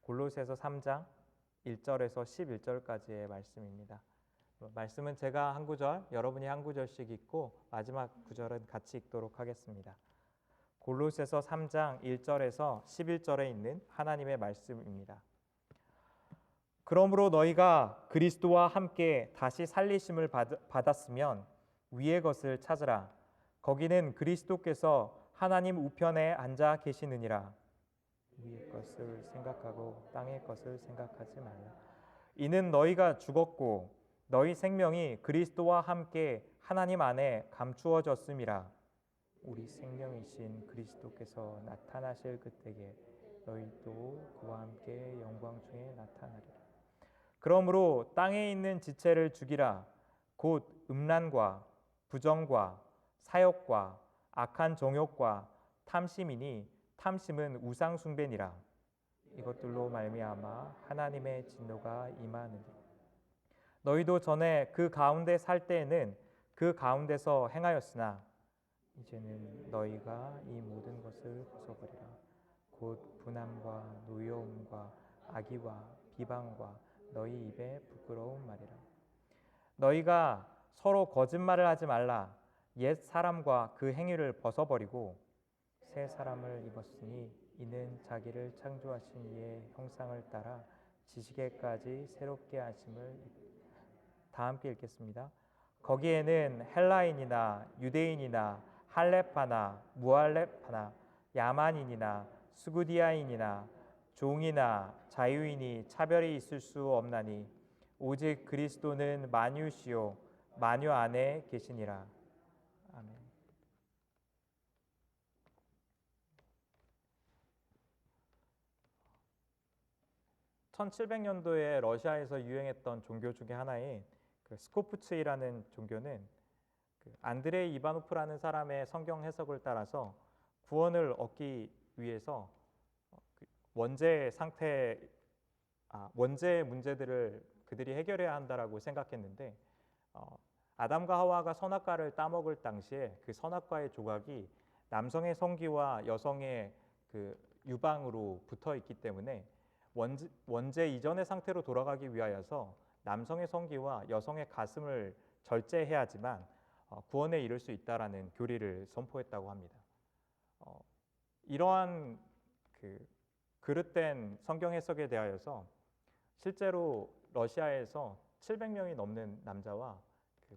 골로새서 3장 1절에서 11절까지의 말씀입니다. 말씀은 제가 한 구절, 여러분이 한 구절씩 읽고 마지막 구절은 같이 읽도록 하겠습니다. 골로새서 3장 1절에서 11절에 있는 하나님의 말씀입니다. 그러므로 너희가 그리스도와 함께 다시 살리심을 받았으면 위의 것을 찾으라. 거기는 그리스도께서 하나님 우편에 앉아 계시느니라. 위의 것을 생각하고 땅의 것을 생각하지 말라. 이는 너희가 죽었고 너희 생명이 그리스도와 함께 하나님 안에 감추어졌음이라. 우리 생명이신 그리스도께서 나타나실 그때에 너희도 그와 함께 영광 중에 나타나리라. 그러므로 땅에 있는 지체를 죽이라. 곧 음란과 부정과 사욕과 악한 정욕과 탐심이니 탐심은 우상 숭배니라. 이것들로 말미암아 하나님의 진노가 임하느니라. 너희도 전에 그 가운데 살 때에는 그 가운데서 행하였으나 이제는 너희가 이 모든 것을 벗어버리라. 곧 분함과 노여움과 악의와 비방과 너희 입에 부끄러운 말이라. 너희가 서로 거짓말을 하지 말라. 옛 사람과 그 행위를 벗어버리고 새 사람을 입었으니 이는 자기를 창조하신 이의 형상을 따라 지식에까지 새롭게 하심을. 다 함께 읽겠습니다. 거기에는 헬라인이나 유대인이나 할레파나 무할레파나 야만인이나 스구디아인이나 종이나 자유인이 차별이 있을 수 없나니 오직 그리스도는 만유시요 만유 안에 계시니라. 아멘. 1700년도에 러시아에서 유행했던 종교 중에 하나인 스코프츠이라는 종교는 안드레이 이바노프라는 사람의 성경 해석을 따라서 구원을 얻기 위해서 원죄의 문제들을 그들이 해결해야 한다라고 생각했는데 아담과 하와가 선악과를 따먹을 당시에 그 선악과의 조각이 남성의 성기와 여성의 유방으로 붙어 있기 때문에 원죄 이전의 상태로 돌아가기 위하여서 남성의 성기와 여성의 가슴을 절제해야지만 구원에 이를 수 있다라는 교리를 선포했다고 합니다. 이러한 그릇된 성경 해석에 대하여서 실제로 러시아에서 700명이 넘는 남자와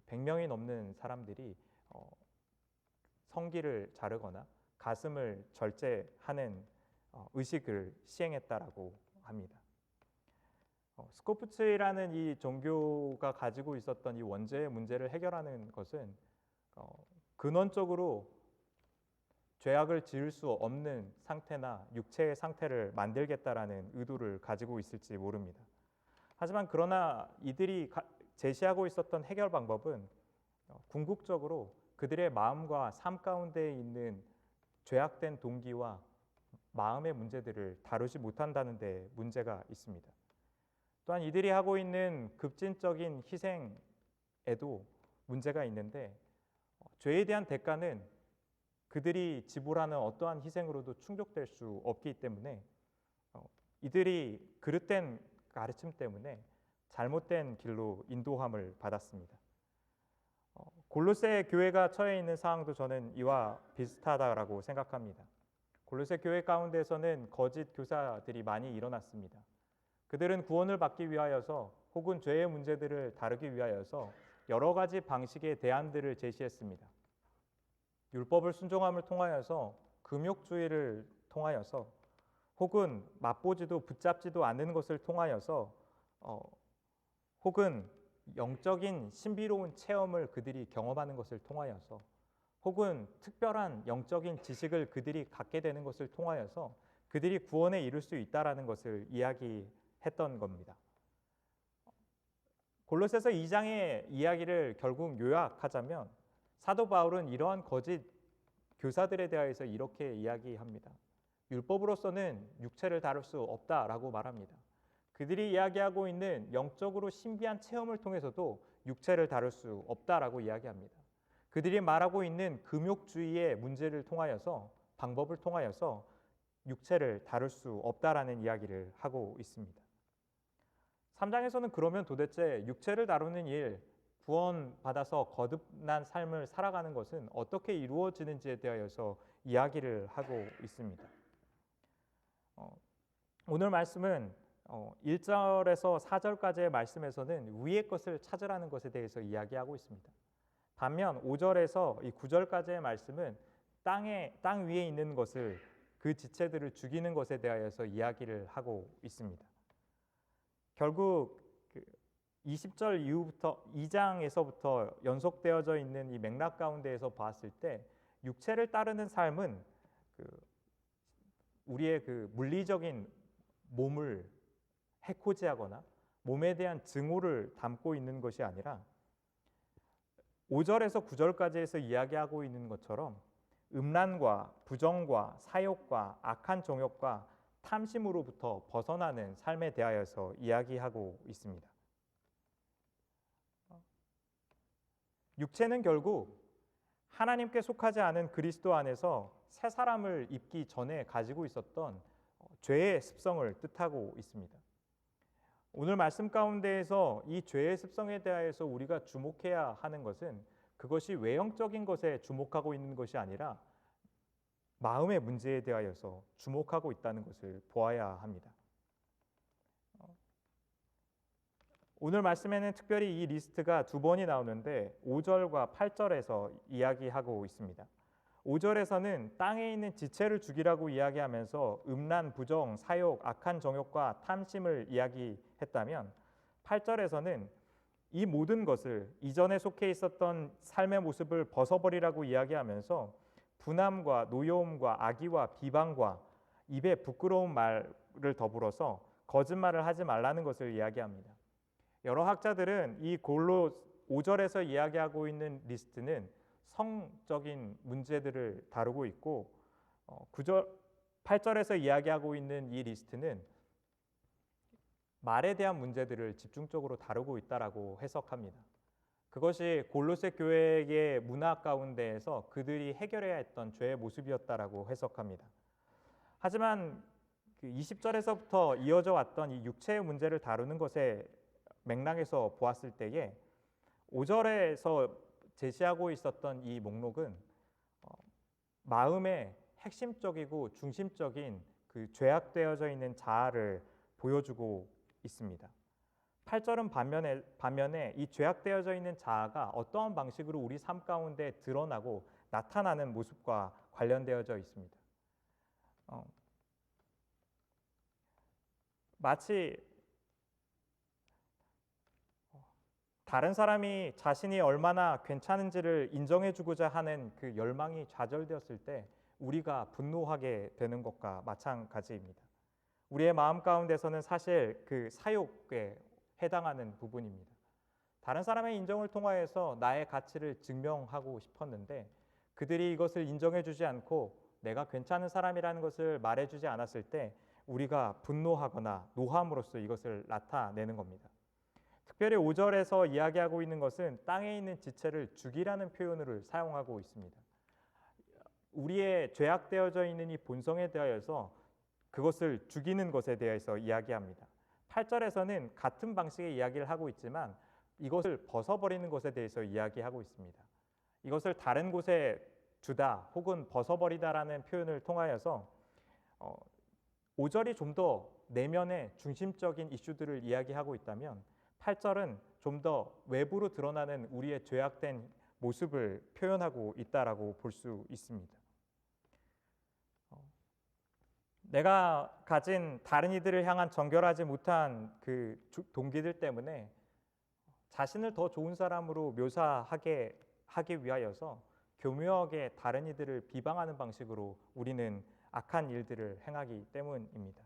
100명이 넘는 사람들이 성기를 자르거나 가슴을 절제하는 의식을 시행했다라고 합니다. 스코프츠라는 이 종교가 가지고 있었던 이 원죄의 문제를 해결하는 것은 근원적으로 죄악을 지을 수 없는 상태나 육체의 상태를 만들겠다라는 의도를 가지고 있을지 모릅니다. 하지만 그러나 이들이 제시하고 있었던 해결 방법은 궁극적으로 그들의 마음과 삶 가운데 있는 죄악된 동기와 마음의 문제들을 다루지 못한다는 데 문제가 있습니다. 또한 이들이 하고 있는 급진적인 희생에도 문제가 있는데 죄에 대한 대가는 그들이 지불하는 어떠한 희생으로도 충족될 수 없기 때문에 이들이 그릇된 가르침 때문에 잘못된 길로 인도함을 받았습니다. 골로새 교회가 처해 있는 상황도 저는 이와 비슷하다라고 생각합니다. 골로새 교회 가운데서는 거짓 교사들이 많이 일어났습니다. 그들은 구원을 받기 위하여서 혹은 죄의 문제들을 다루기 위하여서 여러 가지 방식의 대안들을 제시했습니다. 율법을 순종함을 통하여서 금욕주의를 통하여서 혹은 맛보지도 붙잡지도 않는 것을 통하여서 혹은 영적인 신비로운 체험을 그들이 경험하는 것을 통하여서 혹은 특별한 영적인 지식을 그들이 갖게 되는 것을 통하여서 그들이 구원에 이룰 수 있다라는 것을 이야기했던 겁니다. 골로새서 2장의 이야기를 결국 요약하자면 사도 바울은 이러한 거짓 교사들에 대해서 이렇게 이야기합니다. 율법으로서는 육체를 다룰 수 없다라고 말합니다. 그들이 이야기하고 있는 영적으로 신비한 체험을 통해서도 육체를 다룰 수 없다라고 이야기합니다. 그들이 말하고 있는 금욕주의의 문제를 통하여서 방법을 통하여서 육체를 다룰 수 없다라는 이야기를 하고 있습니다. 3장에서는 그러면 도대체 육체를 다루는 일, 구원받아서 거듭난 삶을 살아가는 것은 어떻게 이루어지는지에 대하여서 이야기를 하고 있습니다. 오늘 말씀은 1절에서 4절까지의 말씀에서는 위의 것을 찾으라는 것에 대해서 이야기하고 있습니다. 반면 5절에서 이 9절까지의 말씀은 땅 위에 있는 것을, 그 지체들을 죽이는 것에 대하여서 이야기를 하고 있습니다. 결국 20절 이후부터 2장에서부터 연속되어져 있는 이 맥락 가운데에서 봤을 때 육체를 따르는 삶은 우리의 물리적인 몸을 해코지하거나 몸에 대한 증오를 담고 있는 것이 아니라 5절에서 9절까지에서 이야기하고 있는 것처럼 음란과 부정과 사욕과 악한 정욕과 탐심으로부터 벗어나는 삶에 대하여서 이야기하고 있습니다. 육체는 결국 하나님께 속하지 않은 그리스도 안에서 새 사람을 입기 전에 가지고 있었던 죄의 습성을 뜻하고 있습니다. 오늘 말씀 가운데에서 이 죄의 습성에 대하여서 우리가 주목해야 하는 것은 그것이 외형적인 것에 주목하고 있는 것이 아니라 마음의 문제에 대하여서 주목하고 있다는 것을 보아야 합니다. 오늘 말씀에는 특별히 이 리스트가 두 번이 나오는데 5절과 8절에서 이야기하고 있습니다. 5절에서는 땅에 있는 지체를 죽이라고 이야기하면서 음란, 부정, 사욕, 악한 정욕과 탐심을 이야기했다면 8절에서는 이 모든 것을 이전에 속해 있었던 삶의 모습을 벗어버리라고 이야기하면서 분함과 노여움과 악의와 비방과 입에 부끄러운 말을 더불어서 거짓말을 하지 말라는 것을 이야기합니다. 여러 학자들은 이 골로 5절에서 이야기하고 있는 리스트는 성적인 문제들을 다루고 있고 8절에서 이야기하고 있는 이 리스트는 말에 대한 문제들을 집중적으로 다루고 있다라고 해석합니다. 그것이 골로새 교회의 문화 가운데에서 그들이 해결해야 했던 죄의 모습이었다라고 해석합니다. 하지만 20절에서부터 이어져 왔던 이 육체의 문제를 다루는 것의 맥락에서 보았을 때에 5절에서 제시하고 있었던 이 목록은 마음의 핵심적이고 중심적인 그 죄악되어져 있는 자아를 보여주고 있습니다. 8절은 반면에 이 죄악되어져 있는 자아가 어떠한 방식으로 우리 삶 가운데 드러나고 나타나는 모습과 관련되어져 있습니다. 마치 다른 사람이 자신이 얼마나 괜찮은지를 인정해주고자 하는 그 열망이 좌절되었을 때 우리가 분노하게 되는 것과 마찬가지입니다. 우리의 마음 가운데서는 사실 그 사욕에 해당하는 부분입니다. 다른 사람의 인정을 통하여서 나의 가치를 증명하고 싶었는데 그들이 이것을 인정해주지 않고 내가 괜찮은 사람이라는 것을 말해주지 않았을 때 우리가 분노하거나 노함으로써 이것을 나타내는 겁니다. 특별히 5절에서 이야기하고 있는 것은 땅에 있는 지체를 죽이라는 표현을 사용하고 있습니다. 우리의 죄악되어져 있는 이 본성에 대하여서 그것을 죽이는 것에 대해서 이야기합니다. 8절에서는 같은 방식의 이야기를 하고 있지만 이것을 벗어버리는 것에 대해서 이야기하고 있습니다. 이것을 다른 곳에 두다 혹은 벗어버리다라는 표현을 통하여서 5절이 좀 더 내면의 중심적인 이슈들을 이야기하고 있다면 8절은 좀 더 외부로 드러나는 우리의 죄악된 모습을 표현하고 있다라고 볼 수 있습니다. 내가 가진 다른 이들을 향한 정결하지 못한 그 동기들 때문에 자신을 더 좋은 사람으로 묘사하게 하기 위하여서 교묘하게 다른 이들을 비방하는 방식으로 우리는 악한 일들을 행하기 때문입니다.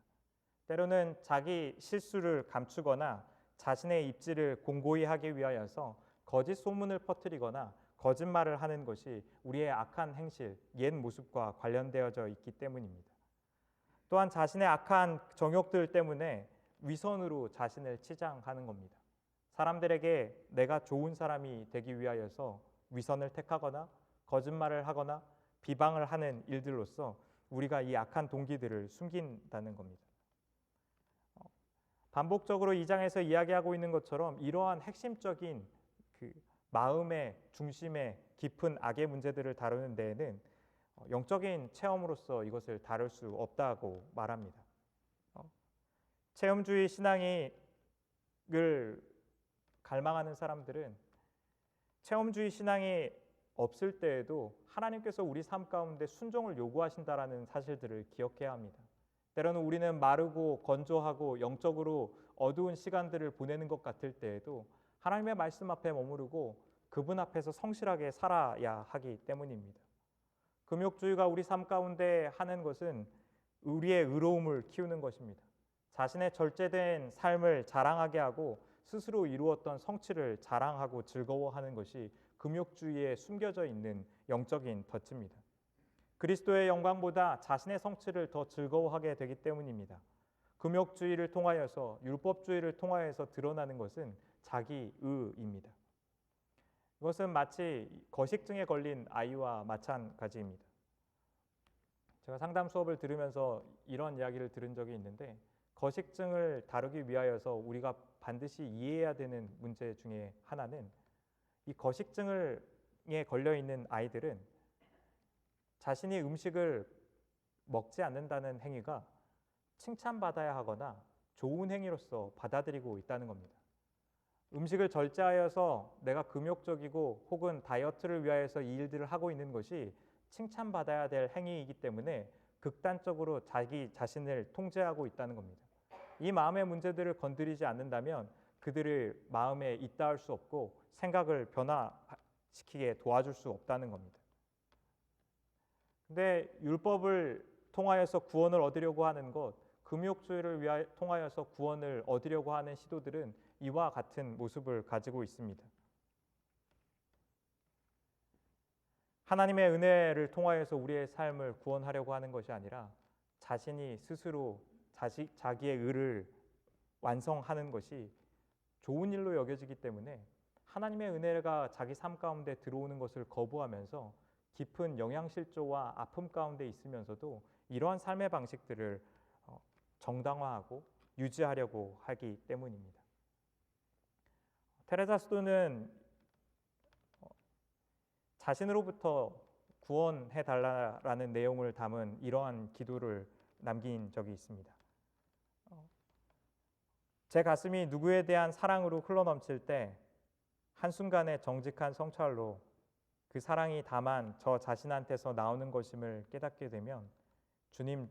때로는 자기 실수를 감추거나 자신의 입지를 공고히 하기 위하여서 거짓 소문을 퍼뜨리거나 거짓말을 하는 것이 우리의 악한 행실, 옛 모습과 관련되어져 있기 때문입니다. 또한 자신의 악한 정욕들 때문에 위선으로 자신을 치장하는 겁니다. 사람들에게 내가 좋은 사람이 되기 위하여서 위선을 택하거나 거짓말을 하거나 비방을 하는 일들로서 우리가 이 악한 동기들을 숨긴다는 겁니다. 반복적으로 2장에서 이야기하고 있는 것처럼 이러한 핵심적인 그 마음의 중심의 깊은 악의 문제들을 다루는 데에는 영적인 체험으로서 이것을 다룰 수 없다고 말합니다. 체험주의 신앙을 갈망하는 사람들은 체험주의 신앙이 없을 때에도 하나님께서 우리 삶 가운데 순종을 요구하신다라는 사실들을 기억해야 합니다. 때로는 우리는 마르고 건조하고 영적으로 어두운 시간들을 보내는 것 같을 때에도 하나님의 말씀 앞에 머무르고 그분 앞에서 성실하게 살아야 하기 때문입니다. 금욕주의가 우리 삶 가운데 하는 것은 우리의 의로움을 키우는 것입니다. 자신의 절제된 삶을 자랑하게 하고 스스로 이루었던 성취를 자랑하고 즐거워하는 것이 금욕주의에 숨겨져 있는 영적인 덫입니다. 그리스도의 영광보다 자신의 성취를 더 즐거워하게 되기 때문입니다. 금욕주의를 통하여서 율법주의를 통하여서 드러나는 것은 자기의입니다. 이것은 마치 거식증에 걸린 아이와 마찬가지입니다. 제가 상담 수업을 들으면서 이런 이야기를 들은 적이 있는데 거식증을 다루기 위하여서 우리가 반드시 이해해야 되는 문제 중에 하나는 이 거식증에 걸려 있는 아이들은 자신이 음식을 먹지 않는다는 행위가 칭찬받아야 하거나 좋은 행위로서 받아들이고 있다는 겁니다. 음식을 절제하여서 내가 금욕적이고 혹은 다이어트를 위하여서 이 일들을 하고 있는 것이 칭찬받아야 될 행위이기 때문에 극단적으로 자기 자신을 통제하고 있다는 겁니다. 이 마음의 문제들을 건드리지 않는다면 그들을 마음에 있다할 수 없고 생각을 변화시키게 도와줄 수 없다는 겁니다. 근데 율법을 통하여서 구원을 얻으려고 하는 것, 금욕주의를 통하여서 구원을 얻으려고 하는 시도들은 이와 같은 모습을 가지고 있습니다. 하나님의 은혜를 통하여서 우리의 삶을 구원하려고 하는 것이 아니라 자신이 스스로 자기의 의를 완성하는 것이 좋은 일로 여겨지기 때문에 하나님의 은혜가 자기 삶 가운데 들어오는 것을 거부하면서 깊은 영양실조와 아픔 가운데 있으면서도 이러한 삶의 방식들을 정당화하고 유지하려고 하기 때문입니다. 테레사 수도는 자신으로부터 구원해 달라라는 내용을 담은 이러한 기도를 남긴 적이 있습니다. 제 가슴이 누구에 대한 사랑으로 흘러넘칠 때 한순간의 정직한 성찰로 그 사랑이 다만 저 자신한테서 나오는 것임을 깨닫게 되면 주님,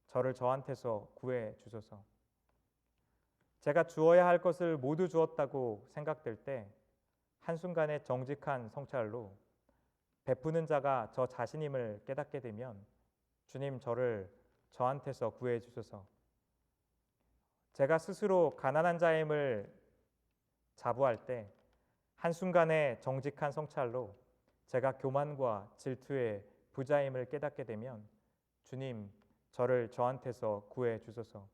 저를 저한테서 구해 주소서. 제가 주어야 할 것을 모두 주었다고 생각될 때 한순간의 정직한 성찰로 베푸는 자가 저 자신임을 깨닫게 되면 주님, 저를 저한테서 구해 주소서. 제가 스스로 가난한 자임을 자부할 때 한순간의 정직한 성찰로 제가 교만과 질투의 부자임을 깨닫게 되면 주님, 저를 저한테서 구해 주소서.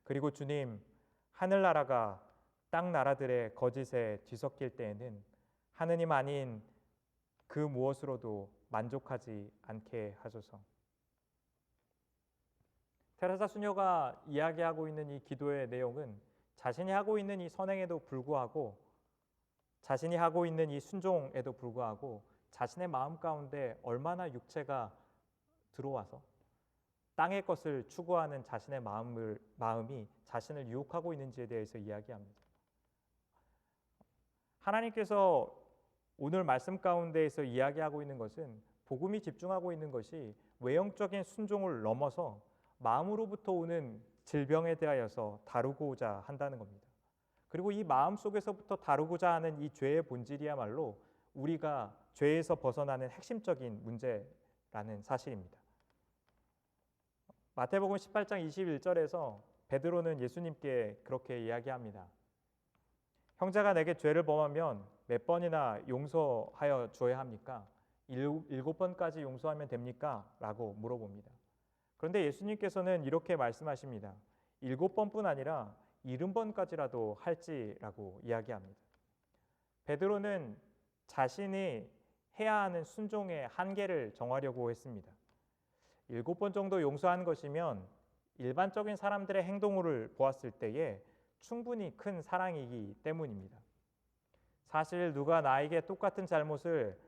그리고 주님, 하늘나라가 땅 나라들의 거짓에 뒤섞일 때에는 하느님 아닌 그 무엇으로도 만족하지 않게 하소서. 테레사 수녀가 이야기하고 있는 이 기도의 내용은 자신이 하고 있는 이 선행에도 불구하고 자신이 하고 있는 이 순종에도 불구하고 자신의 마음 가운데 얼마나 육체가 들어와서 땅의 것을 추구하는 자신의 마음이 자신을 유혹하고 있는지에 대해서 이야기합니다. 하나님께서 오늘 말씀 가운데에서 이야기하고 있는 것은 복음이 집중하고 있는 것이 외형적인 순종을 넘어서 마음으로부터 오는 질병에 대하여서 다루고자 한다는 겁니다. 그리고 이 마음 속에서부터 다루고자 하는 이 죄의 본질이야말로 우리가 죄에서 벗어나는 핵심적인 문제라는 사실입니다. 마태복음 18장 21절에서 베드로는 예수님께 그렇게 이야기합니다. 형제가 내게 죄를 범하면 몇 번이나 용서하여 주어야 합니까? 7번까지 용서하면 됩니까? 라고 물어봅니다. 그런데 예수님께서는 이렇게 말씀하십니다. 7번뿐 아니라 70번까지라도 할지라고 이야기합니다. 베드로는 자신이 해야 하는 순종의 한계를 정하려고 했습니다. 7번 정도 용서한 것이면 일반적인 사람들의 행동을 보았을 때에 충분히 큰 사랑이기 때문입니다. 사실 누가 나에게 똑같은 잘못을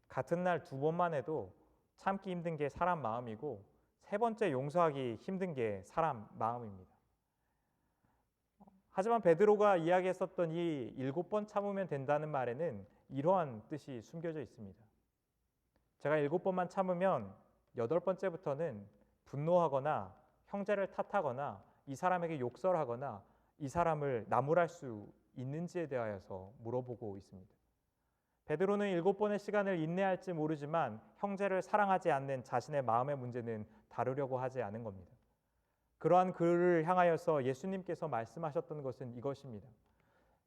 같은 날 2번만 해도 참기 힘든 게 사람 마음이고 3번째 용서하기 힘든 게 사람 마음입니다. 하지만 베드로가 이야기했었던 이 7번 참으면 된다는 말에는 이러한 뜻이 숨겨져 있습니다. 제가 7번만 참으면 8번째부터는 분노하거나 형제를 탓하거나 이 사람에게 욕설하거나 이 사람을 나무랄 수 있는지에 대하여서 물어보고 있습니다. 베드로는 7번의 시간을 인내할지 모르지만 형제를 사랑하지 않는 자신의 마음의 문제는 다루려고 하지 않은 겁니다. 그러한 그를 향하여서 예수님께서 말씀하셨던 것은 이것입니다.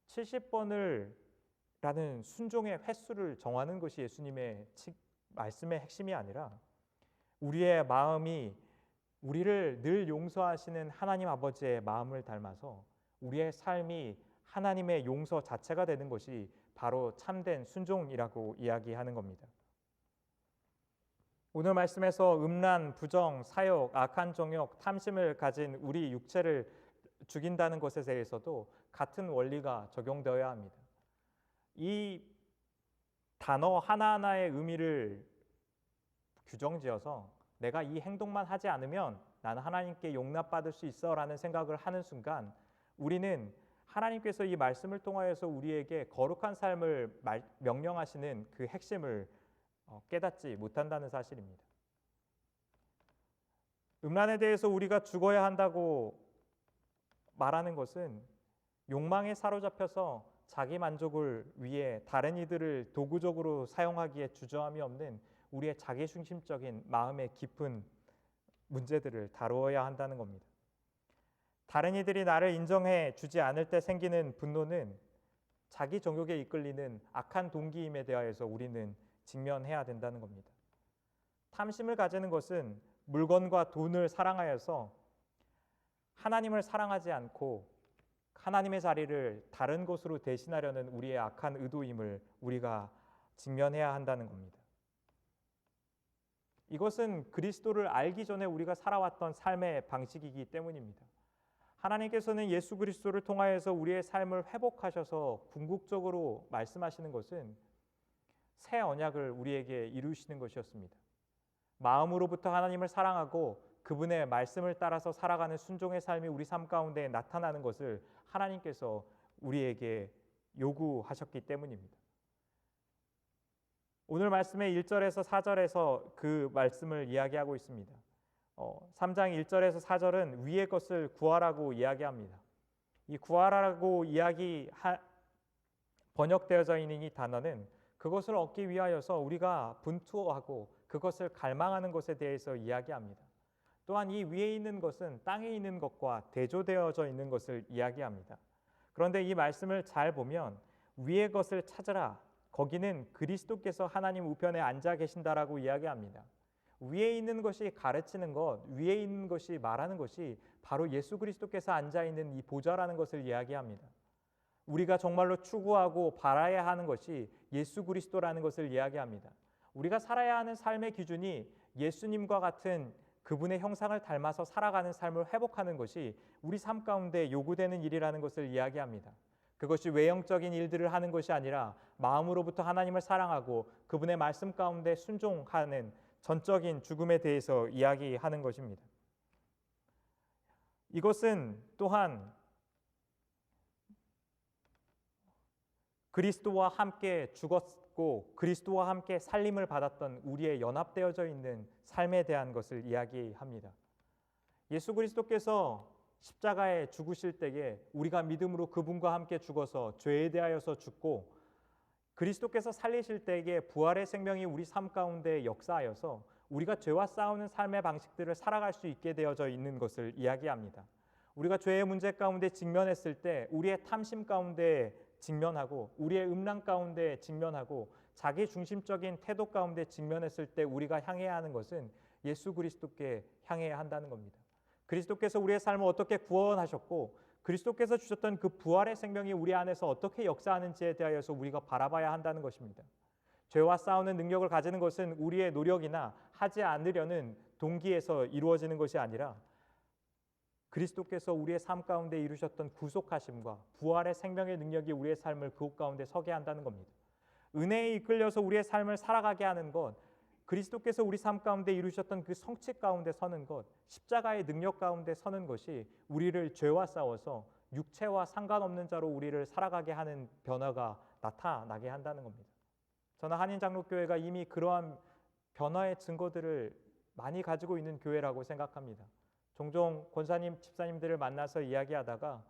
70번을 라는 순종의 횟수를 정하는 것이 예수님의 말씀의 핵심이 아니라 우리의 마음이 우리를 늘 용서하시는 하나님 아버지의 마음을 닮아서 우리의 삶이 하나님의 용서 자체가 되는 것이 바로 참된 순종이라고 이야기하는 겁니다. 오늘 말씀에서 음란, 부정, 사욕, 악한 정욕, 탐심을 가진 우리 육체를 죽인다는 것에 대해서도 같은 원리가 적용되어야 합니다. 이 단어 하나하나의 의미를 규정지어서 내가 이 행동만 하지 않으면 나는 하나님께 용납받을 수 있어 라는 생각을 하는 순간 우리는 하나님께서 이 말씀을 통하여서 우리에게 거룩한 삶을 명령하시는 그 핵심을 깨닫지 못한다는 사실입니다. 음란에 대해서 우리가 죽어야 한다고 말하는 것은 욕망에 사로잡혀서 자기 만족을 위해 다른 이들을 도구적으로 사용하기에 주저함이 없는 우리의 자기중심적인 마음의 깊은 문제들을 다루어야 한다는 겁니다. 다른 이들이 나를 인정해 주지 않을 때 생기는 분노는 자기 정욕에 이끌리는 악한 동기임에 대하여서 우리는 직면해야 된다는 겁니다. 탐심을 가지는 것은 물건과 돈을 사랑하여서 하나님을 사랑하지 않고 하나님의 자리를 다른 곳으로 대신하려는 우리의 악한 의도임을 우리가 직면해야 한다는 겁니다. 이것은 그리스도를 알기 전에 우리가 살아왔던 삶의 방식이기 때문입니다. 하나님께서는 예수 그리스도를 통하여서 우리의 삶을 회복하셔서 궁극적으로 말씀하시는 것은 새 언약을 우리에게 이루시는 것이었습니다. 마음으로부터 하나님을 사랑하고 그분의 말씀을 따라서 살아가는 순종의 삶이 우리 삶 가운데 나타나는 것을 하나님께서 우리에게 요구하셨기 때문입니다. 오늘 말씀의 1절에서 4절에서 그 말씀을 이야기하고 있습니다. 3장 1절에서 4절은 위의 것을 구하라고 이야기합니다. 이 구하라고 번역되어져 있는 이 단어는 그것을 얻기 위하여서 우리가 분투하고 그것을 갈망하는 것에 대해서 이야기합니다. 또한 이 위에 있는 것은 땅에 있는 것과 대조되어져 있는 것을 이야기합니다. 그런데 이 말씀을 잘 보면 위의 것을 찾으라. 거기는 그리스도께서 하나님 우편에 앉아 계신다라고 이야기합니다. 위에 있는 것이 가르치는 것, 위에 있는 것이 말하는 것이 바로 예수 그리스도께서 앉아 있는 이 보좌라는 것을 이야기합니다. 우리가 정말로 추구하고 바라야 하는 것이 예수 그리스도라는 것을 이야기합니다. 우리가 살아야 하는 삶의 기준이 예수님과 같은 그분의 형상을 닮아서 살아가는 삶을 회복하는 것이 우리 삶 가운데 요구되는 일이라는 것을 이야기합니다. 그것이 외형적인 일들을 하는 것이 아니라 마음으로부터 하나님을 사랑하고 그분의 말씀 가운데 순종하는 전적인 죽음에 대해서 이야기하는 것입니다. 이것은 또한 그리스도와 함께 죽었고 그리스도와 함께 살림을 받았던 우리의 연합되어져 있는 삶에 대한 것을 이야기합니다. 예수 그리스도께서 십자가에 죽으실 때에 우리가 믿음으로 그분과 함께 죽어서 죄에 대하여서 죽고 그리스도께서 살리실 때에 부활의 생명이 우리 삶 가운데 역사하여서 우리가 죄와 싸우는 삶의 방식들을 살아갈 수 있게 되어져 있는 것을 이야기합니다. 우리가 죄의 문제 가운데 직면했을 때 우리의 탐심 가운데 직면하고 우리의 음란 가운데 직면하고 자기 중심적인 태도 가운데 직면했을 때 우리가 향해야 하는 것은 예수 그리스도께 향해야 한다는 겁니다. 그리스도께서 우리의 삶을 어떻게 구원하셨고 그리스도께서 주셨던 그 부활의 생명이 우리 안에서 어떻게 역사하는지에 대하여서 우리가 바라봐야 한다는 것입니다. 죄와 싸우는 능력을 가지는 것은 우리의 노력이나 하지 않으려는 동기에서 이루어지는 것이 아니라 그리스도께서 우리의 삶 가운데 이루셨던 구속하심과 부활의 생명의 능력이 우리의 삶을 그 가운데 서게 한다는 겁니다. 은혜에 이끌려서 우리의 삶을 살아가게 하는 것, 그리스도께서 우리 삶 가운데 이루셨던 그 성취 가운데 서는 것, 십자가의 능력 가운데 서는 것이 우리를 죄와 싸워서 육체와 상관없는 자로 우리를 살아가게 하는 변화가 나타나게 한다는 겁니다. 저는 한인장로교회가 이미 그러한 변화의 증거들을 많이 가지고 있는 교회라고 생각합니다. 종종 권사님, 집사님들을 만나서 이야기하다가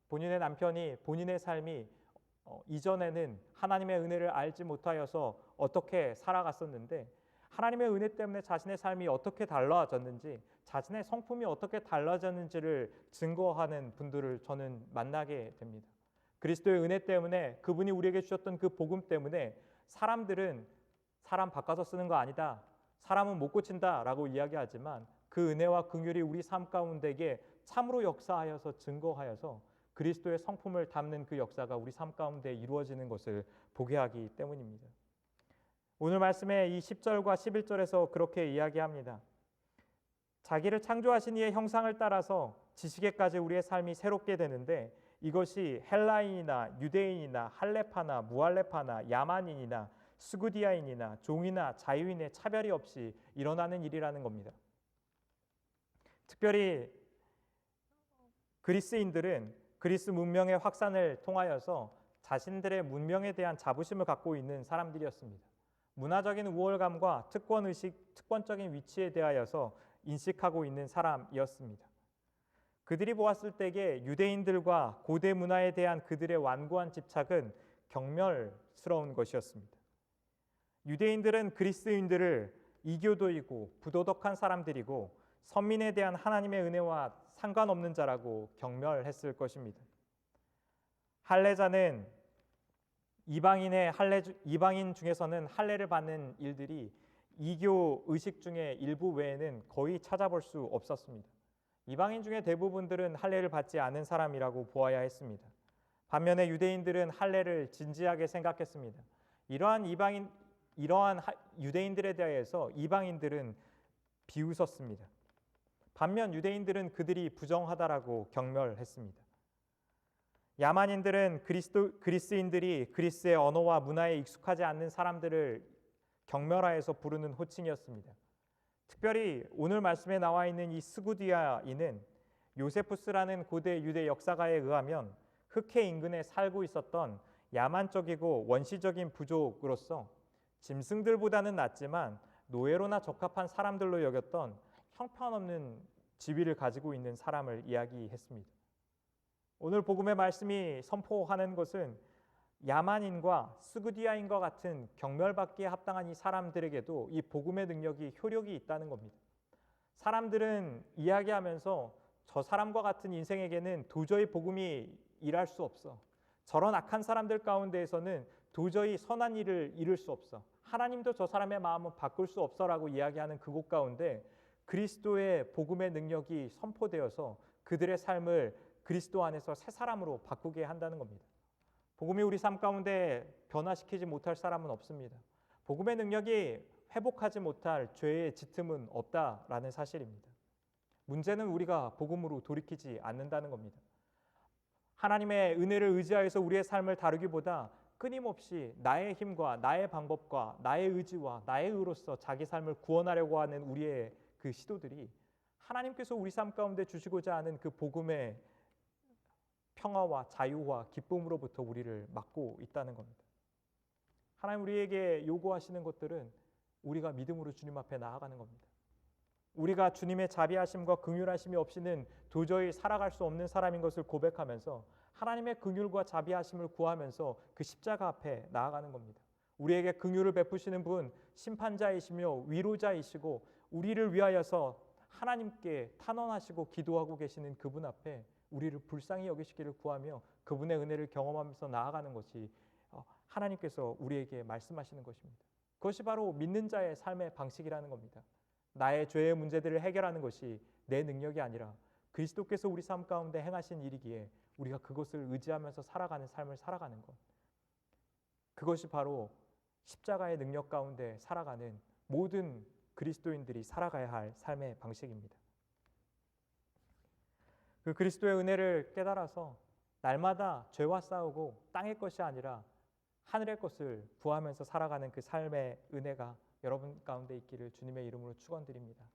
본인의 남편이 본인의 삶이 이전에는 하나님의 은혜를 알지 못하여서 어떻게 살아갔었는데 하나님의 은혜 때문에 자신의 삶이 어떻게 달라졌는지, 자신의 성품이 어떻게 달라졌는지를 증거하는 분들을 저는 만나게 됩니다. 그리스도의 은혜 때문에, 그분이 우리에게 주셨던 그 복음 때문에 사람들은 사람 바꿔서 쓰는 거 아니다, 사람은 못 고친다 라고 이야기하지만 그 은혜와 긍휼이 우리 삶 가운데에 참으로 역사하여서 증거하여서 그리스도의 성품을 담는 그 역사가 우리 삶 가운데 이루어지는 것을 보게 하기 때문입니다. 오늘 말씀의 이 10절과 11절에서 그렇게 이야기합니다. 자기를 창조하신 이의 형상을 따라서 지식에까지 우리의 삶이 새롭게 되는데 이것이 헬라인이나 유대인이나 할레파나 무할레파나 야만인이나 스구디아인이나 종이나 자유인의 차별이 없이 일어나는 일이라는 겁니다. 특별히 그리스인들은 그리스 문명의 확산을 통하여서 자신들의 문명에 대한 자부심을 갖고 있는 사람들이었습니다. 문화적인 우월감과 특권의식, 특권적인 위치에 대하여서 인식하고 있는 사람이었습니다. 그들이 보았을 때에 유대인들과 고대 문화에 대한 그들의 완고한 집착은 경멸스러운 것이었습니다. 유대인들은 그리스인들을 이교도이고 부도덕한 사람들이고 선민에 대한 하나님의 은혜와 상관없는 자라고 경멸했을 것입니다. 할례자는 이방인 중에서는 할례를 받는 일들이 이교 의식 중에 일부 외에는 거의 찾아볼 수 없었습니다. 이방인 중에 대부분들은 할례를 받지 않은 사람이라고 보아야 했습니다. 반면에 유대인들은 할례를 진지하게 생각했습니다. 이러한 유대인들에 대해서 이방인들은 비웃었습니다. 반면 유대인들은 그들이 부정하다라고 경멸했습니다. 야만인들은 그리스인들이 그리스의 언어와 문화에 익숙하지 않는 사람들을 경멸하여서 부르는 호칭이었습니다. 특별히 오늘 말씀에 나와 있는 이 스구디아인은 요세푸스라는 고대 유대 역사가에 의하면 흑해 인근에 살고 있었던 야만적이고 원시적인 부족으로서 짐승들보다는 낫지만 노예로나 적합한 사람들로 여겼던 형편없는 지위를 가지고 있는 사람을 이야기했습니다. 오늘 복음의 말씀이 선포하는 것은 야만인과 스구디아인과 같은 경멸받기에 합당한 이 사람들에게도 이 복음의 능력이 효력이 있다는 겁니다. 사람들은 이야기하면서 저 사람과 같은 인생에게는 도저히 복음이 일할 수 없어. 저런 악한 사람들 가운데에서는 도저히 선한 일을 이룰 수 없어. 하나님도 저 사람의 마음을 바꿀 수 없어라고 이야기하는 그곳 가운데 그리스도의 복음의 능력이 선포되어서 그들의 삶을 그리스도 안에서 새 사람으로 바꾸게 한다는 겁니다. 복음이 우리 삶 가운데 변화시키지 못할 사람은 없습니다. 복음의 능력이 회복하지 못할 죄의 짙음은 없다라는 사실입니다. 문제는 우리가 복음으로 돌이키지 않는다는 겁니다. 하나님의 은혜를 의지하여서 우리의 삶을 다루기보다 끊임없이 나의 힘과 나의 방법과 나의 의지와 나의 의로서 자기 삶을 구원하려고 하는 우리의 그 시도들이 하나님께서 우리 삶 가운데 주시고자 하는 그 복음의 평화와 자유와 기쁨으로부터 우리를 막고 있다는 겁니다. 하나님 우리에게 요구하시는 것들은 우리가 믿음으로 주님 앞에 나아가는 겁니다. 우리가 주님의 자비하심과 긍휼하심이 없이는 도저히 살아갈 수 없는 사람인 것을 고백하면서 하나님의 긍휼과 자비하심을 구하면서 그 십자가 앞에 나아가는 겁니다. 우리에게 긍휼을 베푸시는 분, 심판자이시며 위로자이시고 우리를 위하여서 하나님께 탄원하시고 기도하고 계시는 그분 앞에 우리를 불쌍히 여기시기를 구하며 그분의 은혜를 경험하면서 나아가는 것이 하나님께서 우리에게 말씀하시는 것입니다. 그것이 바로 믿는 자의 삶의 방식이라는 겁니다. 나의 죄의 문제들을 해결하는 것이 내 능력이 아니라 그리스도께서 우리 삶 가운데 행하신 일이기에 우리가 그것을 의지하면서 살아가는 삶을 살아가는 것, 그것이 바로 십자가의 능력 가운데 살아가는 모든 그리스도인들이 살아가야 할 삶의 방식입니다. 그 그리스도의 은혜를 깨달아서 날마다 죄와 싸우고 땅의 것이 아니라 하늘의 것을 구하면서 살아가는 그 삶의 은혜가 여러분 가운데 있기를 주님의 이름으로 축원드립니다.